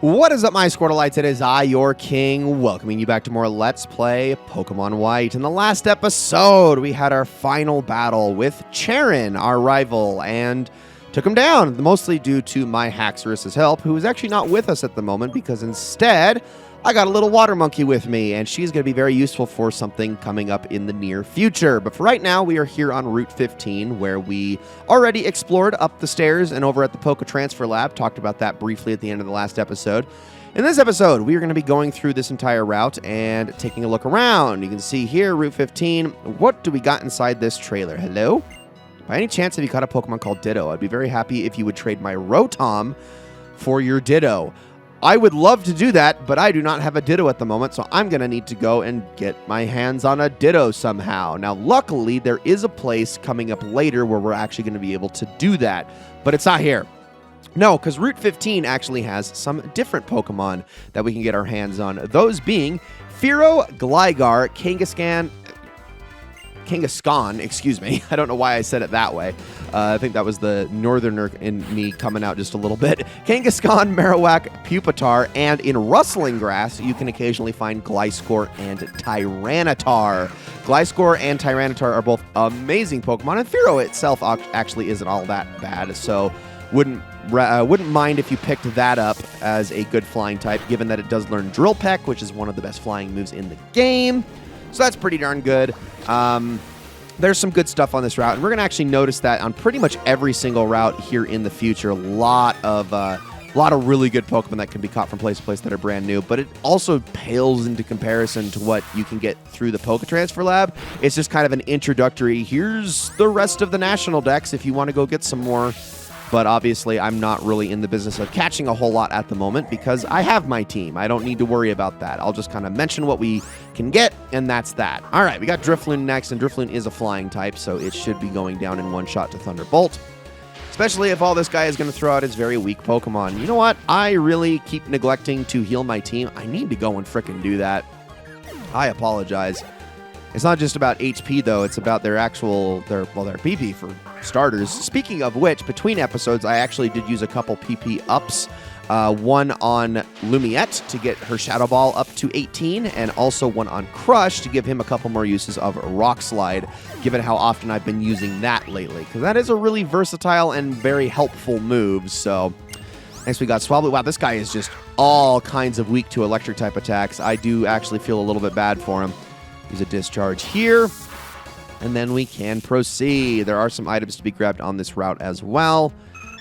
What is up, my Squirtleites? It is I, your king, welcoming you back to more Let's Play Pokemon White. In the last episode, we had our final battle with Charon, our rival, and took him down, mostly due to my Haxorus's help, who is actually not with us at the moment, because instead, I got a little water monkey with me, and she's going to be very useful for something coming up in the near future. But for right now, we are here on Route 15, where we already explored up the stairs and over at the Poke Transfer Lab. Talked about that briefly at the end of the last episode. In this episode, we are going to be going through this entire route and taking a look around. You can see here, Route 15. What do we got inside this trailer? Hello? By any chance, have you caught a Pokemon called Ditto? I'd be very happy if you would trade my Rotom for your Ditto. I would love to do that, but I do not have a Ditto at the moment, so I'm going to need to go and get my hands on a Ditto somehow. Now, luckily, there is a place coming up later where we're actually going to be able to do that, but it's not here. No, because Route 15 actually has some different Pokemon that we can get our hands on, those being Fearow, Gligar, Kangaskhan, excuse me. I don't know why I said it that way. I think that was the northerner in me coming out just a little bit. Kangaskhan, Marowak, Pupitar, and in Rustling Grass, you can occasionally find Gliscor and Tyranitar. Gliscor and Tyranitar are both amazing Pokemon, and Fearow itself actually isn't all that bad, so wouldn't mind if you picked that up as a good flying type, given that it does learn Drill Peck, which is one of the best flying moves in the game. So that's pretty darn good. There's some good stuff on this route, and we're going to actually notice that on pretty much every single route here in the future. A lot of really good Pokemon that can be caught from place to place that are brand new, but it also pales into comparison to what you can get through the Poke Transfer Lab. It's just kind of an introductory, here's the rest of the National Dex if you want to go get some more. But obviously, I'm not really in the business of catching a whole lot at the moment because I have my team. I don't need to worry about that. I'll just kind of mention what we can get, and that's that. All right, we got Drifloon next, and Drifloon is a flying type, so it should be going down in one shot to Thunderbolt. Especially if all this guy is going to throw out his very weak Pokemon. You know what? I really keep neglecting to heal my team. I need to go and frickin' do that. I apologize. It's not just about HP, though. It's about their PP for starters. Speaking of which, between episodes, I actually did use a couple PP ups. One on Lumiette to get her Shadow Ball up to 18, and also one on Crush to give him a couple more uses of Rock Slide, given how often I've been using that lately. Because that is a really versatile and very helpful move. So, next we got Swablu. Wow, this guy is just all kinds of weak to electric type attacks. I do actually feel a little bit bad for him. Use a Discharge here, and then we can proceed. There are some items to be grabbed on this route as well.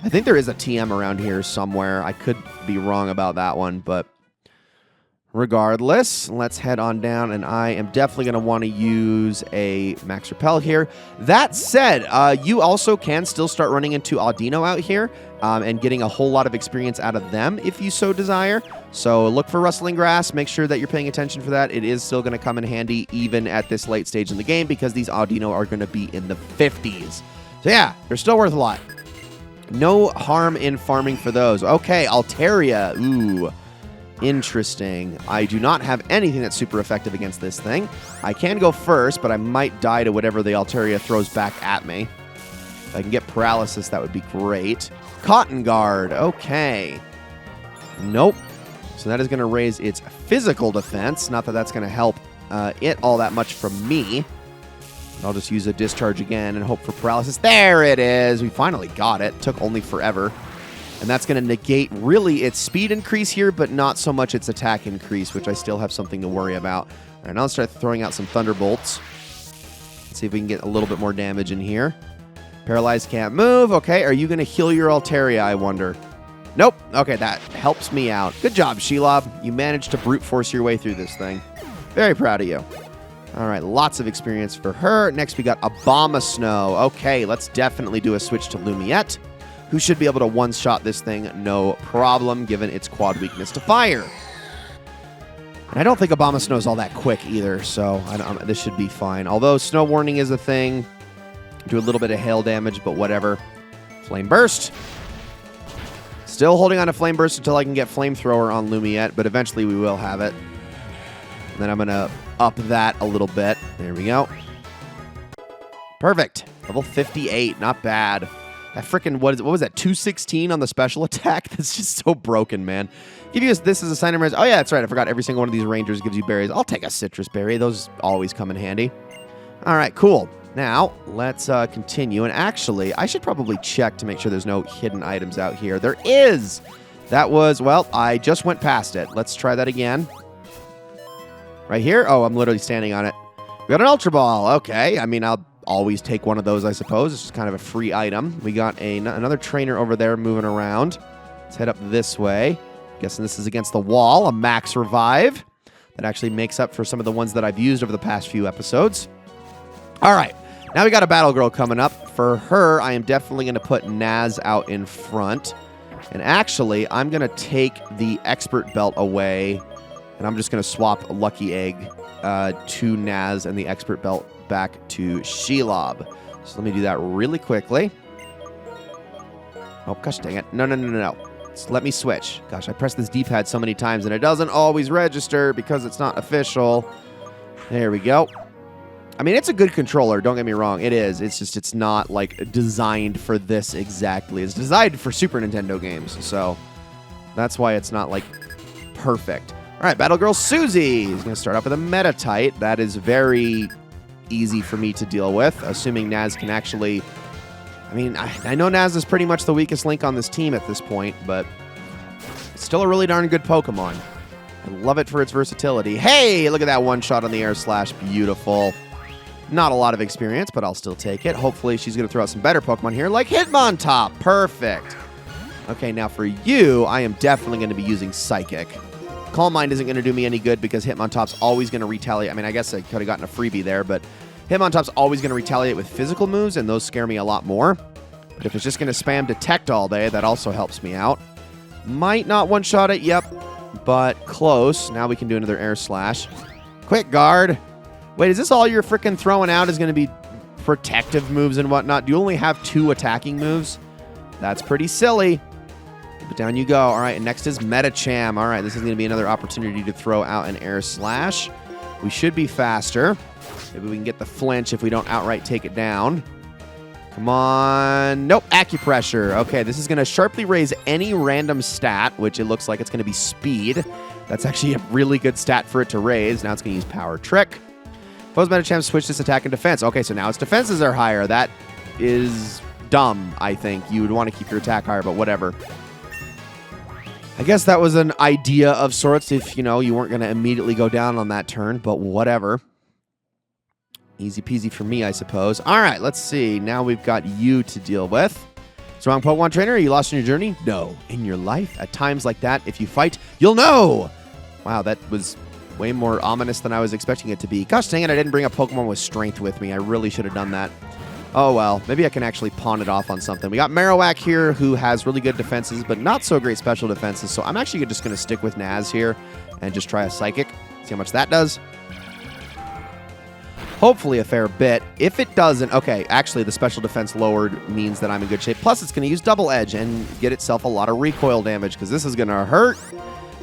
I think there is a TM around here somewhere. I could be wrong about that one, but regardless, let's head on down, and I am definitely going to want to use a Max Repel here. That said, you also can still start running into Audino out here and getting a whole lot of experience out of them if you so desire. So look for Rustling Grass. Make sure that you're paying attention for that. It is still going to come in handy even at this late stage in the game because these Audino are going to be in the 50s. So yeah, they're still worth a lot. No harm in farming for those. Okay, Altaria. Ooh, interesting. I do not have anything that's super effective against this thing. I can go first, but I might die to whatever the Altaria throws back at me. If I can get Paralysis, that would be great. Cotton Guard. Okay. Nope. So that is going to raise its physical defense. Not that that's going to help it all that much from me. I'll just use a Discharge again and hope for Paralysis. There it is. We finally got it. Took only forever. And that's going to negate really its speed increase here, but not so much its attack increase, which I still have something to worry about. All right, now let's start throwing out some Thunderbolts. Let's see if we can get a little bit more damage in here. Paralyzed, can't move. Okay, are you going to heal your Altaria, I wonder? Nope. Okay, that helps me out. Good job, Shelob. You managed to brute force your way through this thing. Very proud of you. All right, lots of experience for her. Next, we got Abomasnow. Okay, let's definitely do a switch to Lumiette, who should be able to one-shot this thing no problem, given its quad weakness to fire. And I don't think Abomasnow is all that quick either, so this should be fine. Although Snow Warning is a thing. Do a little bit of hail damage, but whatever. Flame Burst. Still holding on to Flame Burst until I can get Flamethrower on Lumiette, but eventually we will have it. And then I'm going to up that a little bit. There we go. Perfect. Level 58. Not bad. That freaking, what was that, 216 on the special attack? That's just so broken, man. Give you this as a sign of res. Oh, yeah, that's right. I forgot every single one of these rangers gives you berries. I'll take a citrus berry. Those always come in handy. All right, cool. Now, let's continue. And actually, I should probably check to make sure there's no hidden items out here. There is. That was, well, I just went past it. Let's try that again. Right here? Oh, I'm literally standing on it. We got an Ultra Ball. Okay. I mean, I'll always take one of those, I suppose. It's just kind of a free item. We got another trainer over there moving around. Let's head up this way. Guessing this is against the wall. A max revive. That actually makes up for some of the ones that I've used over the past few episodes. All right. Now we got a Battle Girl coming up. For her, I am definitely going to put Naz out in front. And actually, I'm going to take the Expert Belt away. And I'm just going to swap Lucky Egg to Naz and the Expert Belt back to Shelob. So let me do that really quickly. Oh, gosh dang it. No. Let me switch. Gosh, I pressed this D-pad so many times, and it doesn't always register because it's not official. There we go. I mean, it's a good controller. Don't get me wrong. It is. It's just it's not, like, designed for this exactly. It's designed for Super Nintendo games, so that's why it's not, like, perfect. All right, Battle Girl Susie is going to start off with a Metatite. That is very easy for me to deal with, assuming Naz can actually... I mean, I know Naz is pretty much the weakest link on this team at this point, but it's still a really darn good Pokemon. I love it for its versatility. Hey, look at that one shot on the air slash. Beautiful. Not a lot of experience, but I'll still take it. Hopefully she's going to throw out some better Pokemon here, like Hitmontop. Perfect. Okay, now for you, I am definitely going to be using Psychic. Calm Mind isn't going to do me any good because Hitmontop's always going to retaliate. I mean, I guess I could have gotten a freebie there, but Hitmontop's always going to retaliate with physical moves, and those scare me a lot more. But if it's just going to spam Detect all day, that also helps me out. Might not one-shot it, yep, but close. Now we can do another Air Slash. Quick Guard. Wait, is this all you're freaking throwing out is going to be protective moves and whatnot? Do you only have 2 attacking moves? That's pretty silly. But down you go. All right, and next is Metacham. All right, this is going to be another opportunity to throw out an Air Slash. We should be faster. Maybe we can get the flinch if we don't outright take it down. Come on. Nope, Acupressure. Okay, this is going to sharply raise any random stat, which it looks like it's going to be speed. That's actually a really good stat for it to raise. Now it's going to use Power Trick. Suppose Metacham switch this attack and defense. Okay, so now its defenses are higher. That is dumb, I think. You would want to keep your attack higher, but whatever. I guess that was an idea of sorts if, you know, you weren't going to immediately go down on that turn, but whatever. Easy peasy for me, I suppose. All right, let's see. Now we've got you to deal with. What's wrong, Pokemon Trainer? Are you lost in your journey? No. In your life, at times like that, if you fight, you'll know. Wow, that was way more ominous than I was expecting it to be. Gosh dang it, I didn't bring a Pokemon with strength with me. I really should have done that. Oh, well, maybe I can actually pawn it off on something. We got Marowak here, who has really good defenses, but not so great special defenses. So I'm actually just going to stick with Naz here and just try a Psychic. See how much that does. Hopefully a fair bit. If it doesn't, okay, actually the special defense lowered means that I'm in good shape. Plus, it's going to use Double Edge and get itself a lot of recoil damage because this is going to hurt.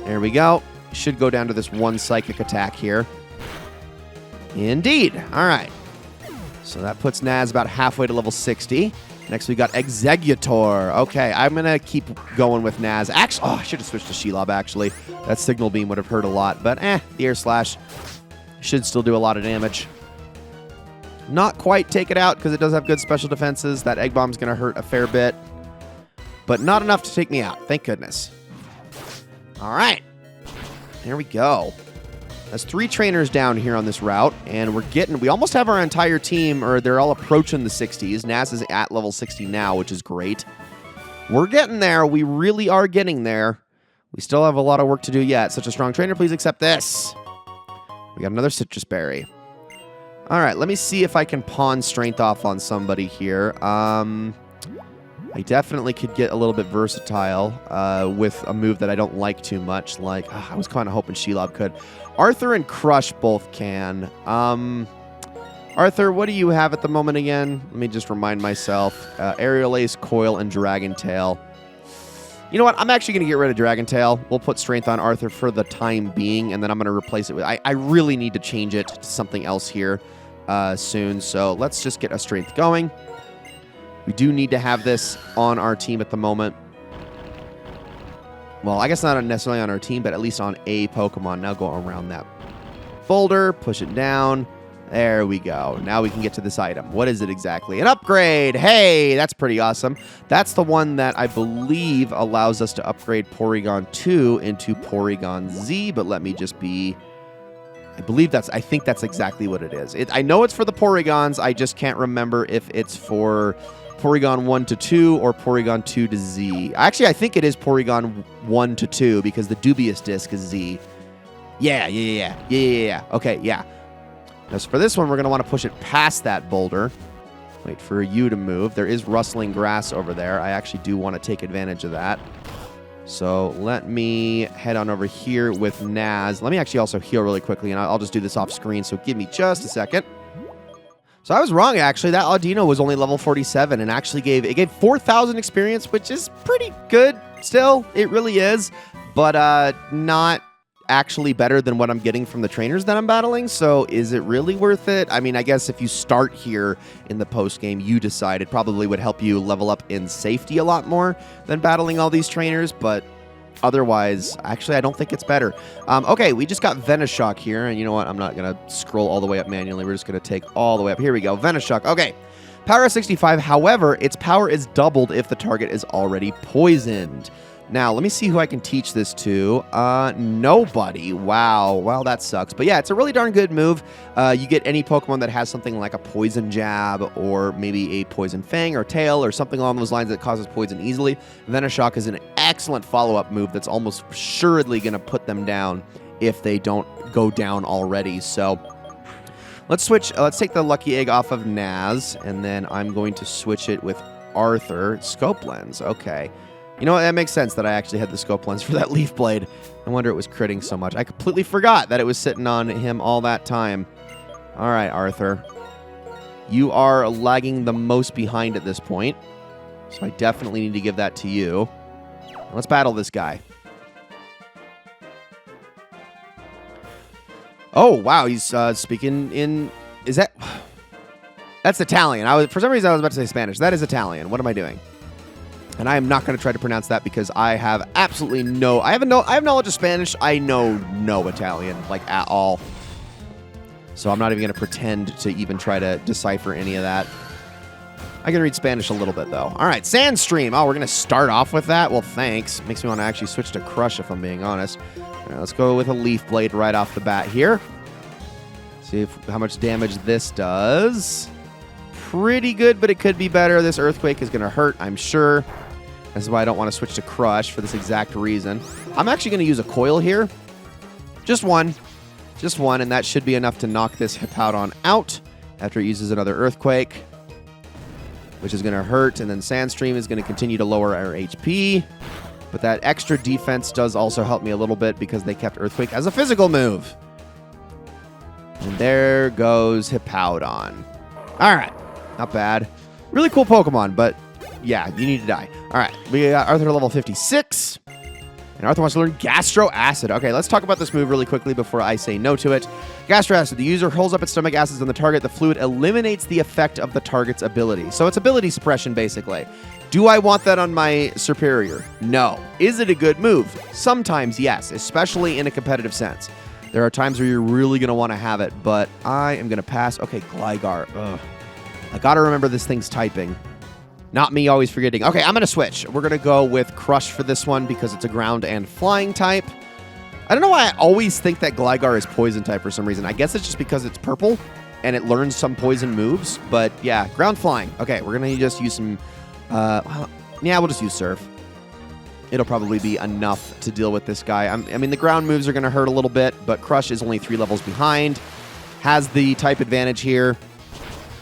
There we go. Should go down to this one Psychic attack here. Indeed. All right. So that puts Naz about halfway to level 60. Next, we got Exeggutor. Okay, I'm going to keep going with Naz. Actually, I should have switched to Shelob, actually. That Signal Beam would have hurt a lot. But, the Air Slash should still do a lot of damage. Not quite take it out because it does have good special defenses. That Egg Bomb's going to hurt a fair bit. But not enough to take me out. Thank goodness. All right. There we go. There's 3 trainers down here on this route, and we almost have our entire team, or they're all approaching the 60s. Naz is at level 60 now, which is great. We're getting there. We really are getting there. We still have a lot of work to do yet. Such a strong trainer. Please accept this. We got another Citrus Berry. All right, let me see if I can pawn Strength off on somebody here. I definitely could get a little bit versatile with a move that I don't like too much. Like, I was kind of hoping Shelob could. Arthur and Crush both can. Arthur, what do you have at the moment again? Let me just remind myself. Aerial Ace, Coil, and Dragon Tail. You know what? I'm actually going to get rid of Dragon Tail. We'll put Strength on Arthur for the time being, and then I'm going to replace it with... I really need to change it to something else here soon, so let's just get a Strength going. We do need to have this on our team at the moment. Well, I guess not necessarily on our team, but at least on a Pokemon. Now go around that boulder, push it down. There we go. Now we can get to this item. What is it exactly? An upgrade! Hey, that's pretty awesome. That's the one that I believe allows us to upgrade Porygon 2 into Porygon Z, but let me just be... I think that's exactly what it is. I know it's for the Porygons. I just can't remember if it's for Porygon 1 to 2 or Porygon 2 to Z. Actually, I think it is Porygon 1 to 2 because the dubious disc is Z. Yeah. Okay, yeah. Now, so for this one, we're going to want to push it past that boulder. Wait for you to move. There is rustling grass over there. I actually do want to take advantage of that. So let me head on over here with Naz. Let me actually also heal really quickly, and I'll just do this off screen, so give me just a second. So I was wrong, actually. That Audino was only level 47 and actually gave 4,000 experience, which is pretty good still. It really is, but not actually better than what I'm getting from the trainers that I'm battling. So is it really worth it? I mean, I guess if you start here in the post game, you decide it probably would help you level up in safety a lot more than battling all these trainers, but otherwise, actually, I don't think it's better. Okay, we just got Venoshock here, and you know what? I'm not going to scroll all the way up manually. We're just going to take all the way up. Here we go. Venoshock. Okay. Power 65. However, its power is doubled if the target is already poisoned. Now, let me see who I can teach this to. Nobody. Wow, that sucks. But yeah, it's a really darn good move. You get any Pokemon that has something like a Poison Jab or maybe a Poison Fang or Tail or something along those lines that causes poison easily. Venoshock is an excellent follow-up move that's almost assuredly going to put them down if they don't go down already. So let's switch. Let's take the Lucky Egg off of Naz, and then I'm going to switch it with Arthur. Scope Lens. Okay. You know what? That makes sense that I actually had the Scope Lens for that Leaf Blade. No wonder it was critting so much. I completely forgot that it was sitting on him all that time. All right, Arthur. You are lagging the most behind at this point, so I definitely need to give that to you. Let's battle this guy. Oh, wow. He's speaking in... Is that... That's Italian. For some reason, I was about to say Spanish. That is Italian. What am I doing? And I am not going to try to pronounce that because I have absolutely no... I have knowledge of Spanish. I know no Italian, like, at all. So I'm not even going to pretend to even try to decipher any of that. I can read Spanish a little bit, though. All right, Sandstream. Oh, we're going to start off with that? Well, thanks. Makes me want to actually switch to Crush, if I'm being honest. All right, let's go with a Leaf Blade right off the bat here. See how much damage this does. Pretty good, but it could be better. This Earthquake is going to hurt, I'm sure. This is why I don't want to switch to Crush for this exact reason. I'm actually going to use a Coil here. Just one. Just one, and that should be enough to knock this Hippowdon out after it uses another Earthquake, which is going to hurt, and then Sandstream is going to continue to lower our HP. But that extra defense does also help me a little bit because they kept Earthquake as a physical move. And there goes Hippowdon. All right. Not bad. Really cool Pokemon, but yeah, you need to die. All right, we got Arthur level 56. And Arthur wants to learn Gastro Acid. Okay, let's talk about this move really quickly before I say no to it. Gastro Acid. The user holds up its stomach acids on the target. The fluid eliminates the effect of the target's ability. So it's ability suppression, basically. Do I want that on my Superior? No. Is it a good move? Sometimes, yes, especially in a competitive sense. There are times where you're really going to want to have it, but I am going to pass. Okay, Gligar. Ugh. I got to remember this thing's typing. Not me always forgetting. Okay, I'm going to switch. We're going to go with Crush for this one because it's a ground and flying type. I don't know why I always think that Gligar is poison type for some reason. I guess it's just because it's purple and it learns some poison moves. But yeah, ground flying. Okay, we're going to just use some... we'll just use Surf. It'll probably be enough to deal with this guy. I mean, the ground moves are going to hurt a little bit, but Crush is only 3 levels behind. Has the type advantage here.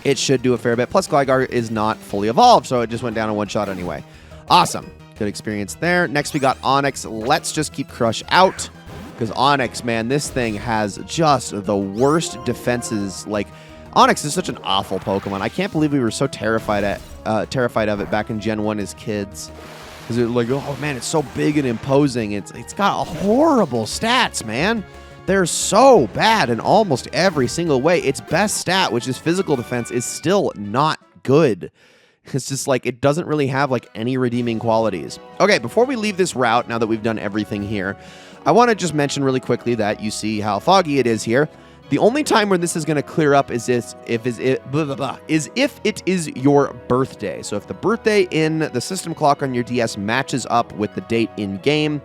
It should do a fair bit. Plus, Gligar is not fully evolved, so it just went down in one shot anyway. Awesome. Good experience there. Next, we got Onix. Let's just keep Crush out, because Onix, man, this thing has just the worst defenses. Like, Onix is such an awful Pokemon. I can't believe we were so terrified of it back in Gen 1 as kids. Because it was like, oh, man, it's so big and imposing. It's got horrible stats, man. They're so bad in almost every single way. Its best stat, which is physical defense, is still not good. It's just like it doesn't really have like any redeeming qualities. Okay, before we leave this route, now that we've done everything here, I want to just mention really quickly that you see how foggy it is here. The only time where this is going to clear up is if it is your birthday. So if the birthday in the system clock on your DS matches up with the date in game,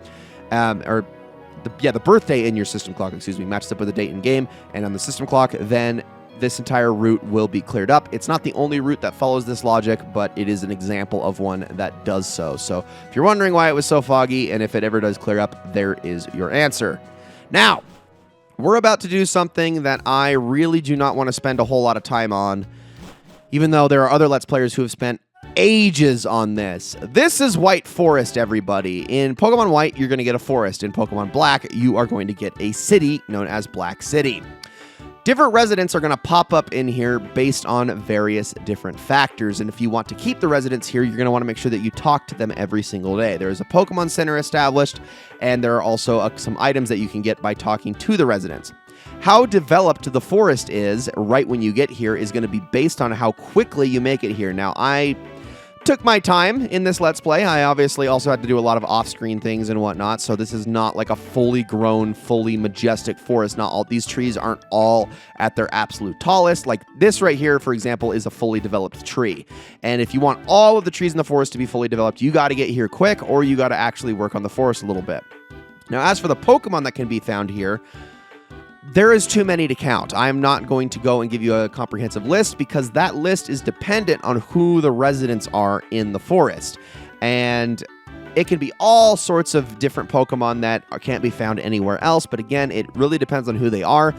the birthday in your system clock, matches up with the date in game, and on the system clock, then this entire route will be cleared up. It's not the only route that follows this logic, but it is an example of one that does so. So if you're wondering why it was so foggy, and if it ever does clear up, there is your answer. Now, we're about to do something that I really do not want to spend a whole lot of time on, even though there are other Let's Players who have spent ages on this. This is White Forest, everybody. In Pokemon White, you're going to get a forest. In Pokemon Black, you are going to get a city known as Black City. Different residents are going to pop up in here based on various different factors, and if you want to keep the residents here, you're going to want to make sure that you talk to them every single day. There is a Pokemon Center established, and there are also some items that you can get by talking to the residents. How developed the forest is right when you get here is going to be based on how quickly you make it here. Now, I took my time in this Let's Play. I obviously also had to do a lot of off-screen things and whatnot, so this is not like a fully grown, fully majestic forest. Not all these trees aren't all at their absolute tallest. Like this right here, for example, is a fully developed tree. And if you want all of the trees in the forest to be fully developed, you got to get here quick, or you got to actually work on the forest a little bit. Now, as for the Pokemon that can be found here, there is too many to count. I'm not going to go and give you a comprehensive list because that list is dependent on who the residents are in the forest. And it can be all sorts of different Pokemon that can't be found anywhere else. But again, it really depends on who they are.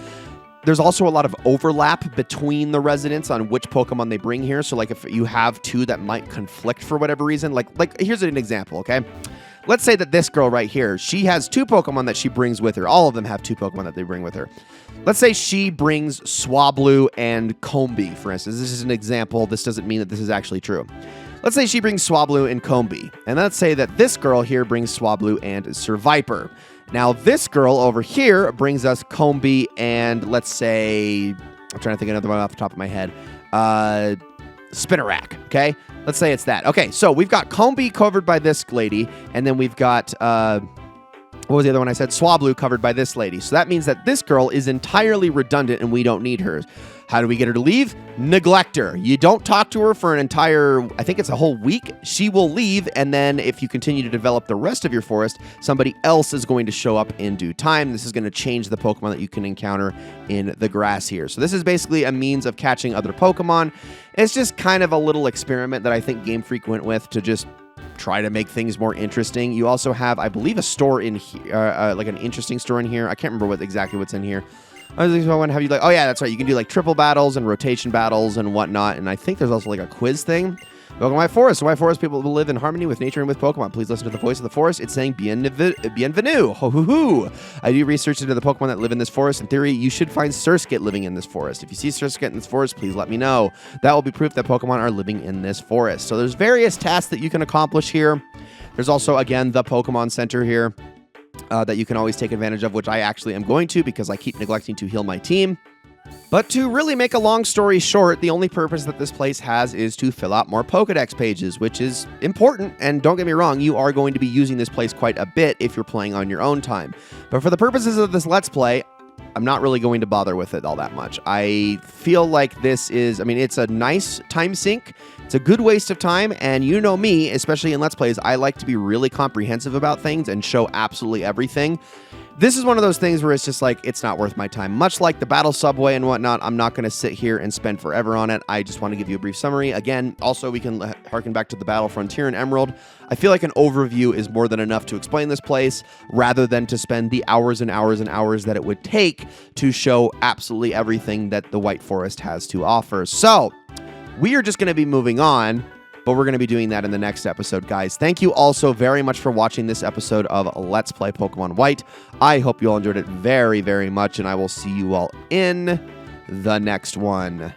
There's also a lot of overlap between the residents on which Pokemon they bring here. So like if you have two that might conflict for whatever reason, like here's an example, okay? Let's say that this girl right here, she has two Pokemon that she brings with her. All of them have two Pokemon that they bring with her. Let's say she brings Swablu and Combee, for instance. This is an example. This doesn't mean that this is actually true. Let's say she brings Swablu and Combee. And let's say that this girl here brings Swablu and Survivor. Now, this girl over here brings us Combee and, let's say, I'm trying to think of another one off the top of my head, Spinarak, okay? Let's say it's that. Okay, so we've got Combee covered by this lady, and then we've got, what was the other one I said? Swablu covered by this lady. So that means that this girl is entirely redundant, and we don't need her. How do we get her to leave? Neglect her. You don't talk to her for an entire, I think it's a whole week. She will leave, and then if you continue to develop the rest of your forest, somebody else is going to show up in due time. This is going to change the Pokemon that you can encounter in the grass here. So this is basically a means of catching other Pokemon. It's just kind of a little experiment that I think Game Freak went with to just try to make things more interesting. You also have, I believe, a store in here, like an interesting store in here. I can't remember exactly what's in here. I want to have you like, oh yeah, that's right. You can do like triple battles and rotation battles and whatnot. And I think there's also like a quiz thing. Welcome to my forest. So my forest people will live in harmony with nature and with Pokemon. Please listen to the voice of the forest. It's saying bienvenue. Ho hoo hoo. I do research into the Pokemon that live in this forest. In theory, you should find Surskit living in this forest. If you see Surskit in this forest, please let me know. That will be proof that Pokemon are living in this forest. So there's various tasks that you can accomplish here. There's also, again, the Pokemon Center here. That you can always take advantage of, which I actually am going to because I keep neglecting to heal my team. But to really make a long story short, the only purpose that this place has is to fill out more Pokedex pages, which is important. And don't get me wrong, you are going to be using this place quite a bit if you're playing on your own time. But for the purposes of this Let's Play, I'm not really going to bother with it all that much. I feel like this is, I mean, it's a nice time sink. It's a good waste of time, and you know me, especially in Let's Plays, I like to be really comprehensive about things and show absolutely everything. This is one of those things where it's just like, it's not worth my time. Much like the Battle Subway and whatnot, I'm not going to sit here and spend forever on it. I just want to give you a brief summary. Again, also, we can harken back to the Battle Frontier and Emerald. I feel like an overview is more than enough to explain this place, rather than to spend the hours and hours and hours that it would take to show absolutely everything that the White Forest has to offer. So, we are just going to be moving on, but we're going to be doing that in the next episode, guys. Thank you all so very much for watching this episode of Let's Play Pokemon White. I hope you all enjoyed it very, very much, and I will see you all in the next one.